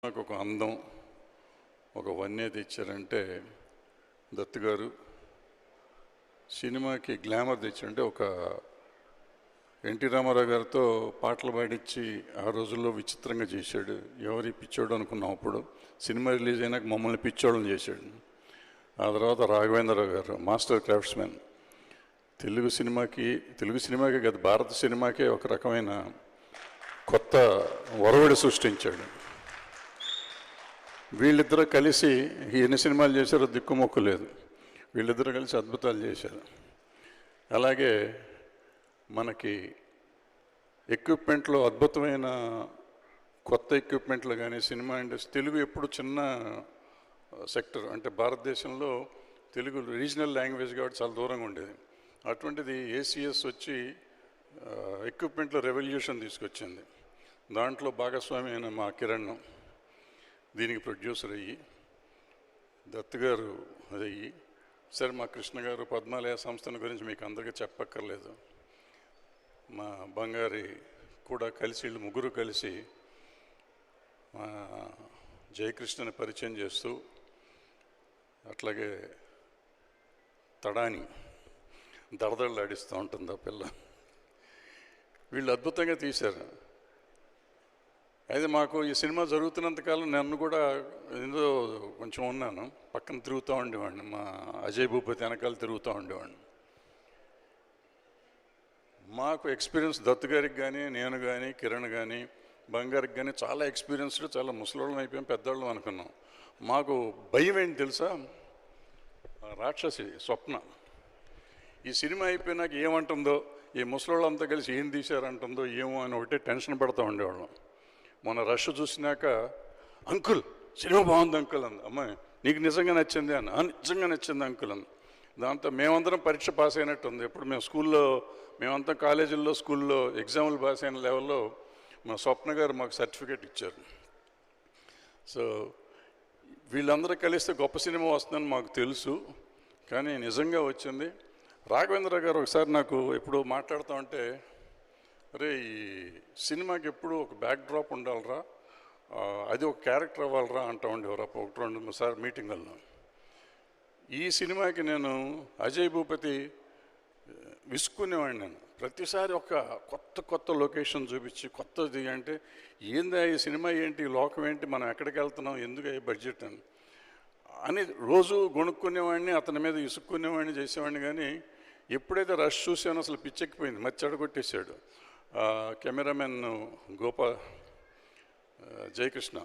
నాకు ఒక అందం, ఒక వన్య తెచ్చారంటే దత్తు గారు. సినిమాకి గ్లామర్ తెచ్చారంటే ఒక ఎన్టీ రామారావు గారితో పాటలు పాడించి ఆ రోజుల్లో విచిత్రంగా చేశాడు. ఎవరి పిచ్చోడు అనుకున్నాం. అప్పుడు సినిమా రిలీజ్ అయినాక మమ్మల్ని పిచ్చోళ్ళని చేశాడు. ఆ తర్వాత రాఘవేంద్రరావు గారు మాస్టర్ క్రాఫ్ట్స్మెన్. తెలుగు సినిమాకి గత భారత సినిమాకే ఒక రకమైన కొత్త ఒరవడి సృష్టించాడు. వీళ్ళిద్దరూ కలిసి ఎన్ని సినిమాలు చేశారో దిక్కుమొక్కు లేదు. వీళ్ళిద్దరూ కలిసి అద్భుతాలు చేశారు. అలాగే మనకి ఎక్విప్మెంట్లో అద్భుతమైన కొత్త ఎక్విప్మెంట్లు కానీ సినిమా ఇండస్ట్రీ తెలుగు ఎప్పుడు చిన్న సెక్టర్, అంటే భారతదేశంలో తెలుగు రీజనల్ లాంగ్వేజ్ కాబట్టి చాలా దూరంగా ఉండేది. అటువంటిది ఏసీఎస్ వచ్చి ఎక్విప్మెంట్లో రెవల్యూషన్ తీసుకొచ్చింది. దాంట్లో భాగస్వామి అయిన మా కిరణ్ దీనికి ప్రొడ్యూసర్ అయ్యి, దత్తు గారు అదయ్యి, సరే మా కృష్ణ గారు పద్మాలయ సంస్థల గురించి మీకు అందరికీ చెప్పక్కర్లేదు. మా బంగారి కూడా కలిసి, వీళ్ళు ముగ్గురు కలిసి మా జయకృష్ణని పరిచయం చేస్తూ, అట్లాగే తడాని దడదళ్ళాడిస్తూ ఉంటుంది ఆ పిల్ల. వీళ్ళు అద్భుతంగా తీశారు. అయితే మాకు ఈ సినిమా జరుగుతున్నంతకాలం నన్ను కూడా ఏదో కొంచెం ఉన్నాను, పక్కన తిరుగుతూ ఉండేవాడిని. మా అజయ్ భూపతి వెనకాల తిరుగుతూ ఉండేవాడిని. మాకు ఎక్స్పీరియన్స్ దత్తు గారికి కానీ, నేను కానీ, కిరణ్ కానీ, బంగారికి కానీ చాలా ఎక్స్పీరియన్స్డ్, చాలా ముసలోళ్ళం అయిపోయాం, పెద్దవాళ్ళం అనుకున్నాం. మాకు భయం ఏంటి తెలుసా? రాక్షసి స్వప్న ఈ సినిమా అయిపోయినాక ఏమంటుందో, ఈ ముసలోళ్ళంతా కలిసి ఏం తీశారంటుందో ఏమో అని ఒకటే టెన్షన్ పడుతూ ఉండేవాళ్ళం. మొన్న రష్ చూసినాక అంకుల్ సినిమా బాగుంది అంకుల్ అంది. అమ్మాయి నీకు నిజంగా నచ్చింది అని. నిజంగా నచ్చింది అంకుల్ అంది. దాంతో మేమందరం పరీక్ష పాస్ అయినట్టు ఉంది. ఎప్పుడు మేము స్కూల్లో, మేమంతా కాలేజీల్లో, స్కూల్లో ఎగ్జాములు పాస్ అయిన లెవెల్లో మా స్వప్న గారు మాకు సర్టిఫికేట్ ఇచ్చారు. సో వీళ్ళందరూ కలిస్తే గొప్ప సినిమా వస్తుందని మాకు తెలుసు, కానీ నిజంగా వచ్చింది. రాఘవేంద్ర గారు ఒకసారి నాకు ఎప్పుడు మాట్లాడుతూ ఉంటే, అరే ఈ సినిమాకి ఎప్పుడు ఒక బ్యాక్ డ్రాప్ ఉండాలరా, అది ఒక క్యారెక్టర్ అవ్వాలరా అంటూ ఉండేవారు. ఒకటి రెండు మూడు సార్లు మీటింగుల్లో. ఈ సినిమాకి నేను అజయ్ భూపతి విసుక్కునేవాడిని. నేను ప్రతిసారి ఒక కొత్త లొకేషన్ చూపించి, కొత్తది అంటే ఏందా ఈ సినిమా ఏంటి, ఈ లోకం ఏంటి, మనం ఎక్కడికి వెళ్తున్నాం, ఎందుకు అయ్యే బడ్జెట్ అని రోజు గొనుక్కునేవాడిని, అతని మీద ఇసుక్కునేవాడిని, చేసేవాడిని. కానీ ఎప్పుడైతే రష్ చూసానో అసలు పిచ్చెక్కిపోయింది, చెడగొట్టేశాడు. కెమెరామెన్ జయకృష్ణ